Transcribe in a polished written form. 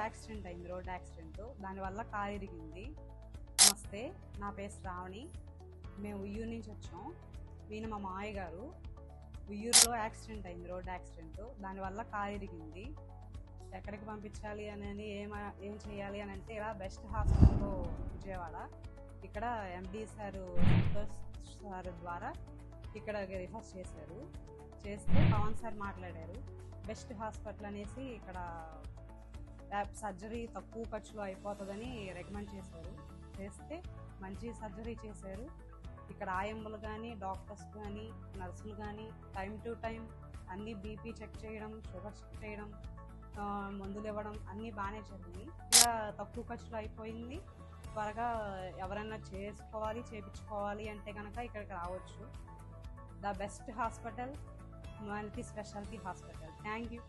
Accident అయింది, road accident. దానివల్ల కాలు ఇరిగింది. నమస్తే, నా పేరు శ్రావణి. మేము ఉయ్యూరు నుంచి వచ్చాం. ఈయన మా మావయ్య గారు. ఉయ్యూరులో యాక్సిడెంట్ అయింది, రోడ్ యాక్సిడెంట్. దానివల్ల కాలు ఇరిగింది. ఎక్కడికి పంపించాలి అని ఏం చేయాలి అని అంటే ఇలా బెస్ట్ హాస్పిటల్లో విజయవాడ, ఇక్కడ ఎండి సారు సంతోష్ సార్ ద్వారా ఇక్కడ రిఫర్ చేశారు. చేస్తే పవన్ సార్ మాట్లాడారు. బెస్ట్ హాస్పిటల్ అనేసి ఇక్కడ సర్జరీ తక్కువ ఖర్చులో అయిపోతుందని రికమెండ్ చేశారు. చేస్తే మంచి సర్జరీ చేశారు. ఇక్కడ ఆయమ్మలు కానీ, డాక్టర్స్ కానీ, నర్సులు కానీ టైం టు టైం అన్నీ బీపీ చెక్ చేయడం, షుగర్ చెక్ చేయడం, మందులు ఇవ్వడం అన్నీ బాగానే జరిగింది. ఇలా తక్కువ ఖర్చులో అయిపోయింది. త్వరగా ఎవరైనా చేయించుకోవాలి అంటే కనుక ఇక్కడికి రావచ్చు. The best hospital, multi speciality hospital. Thank you.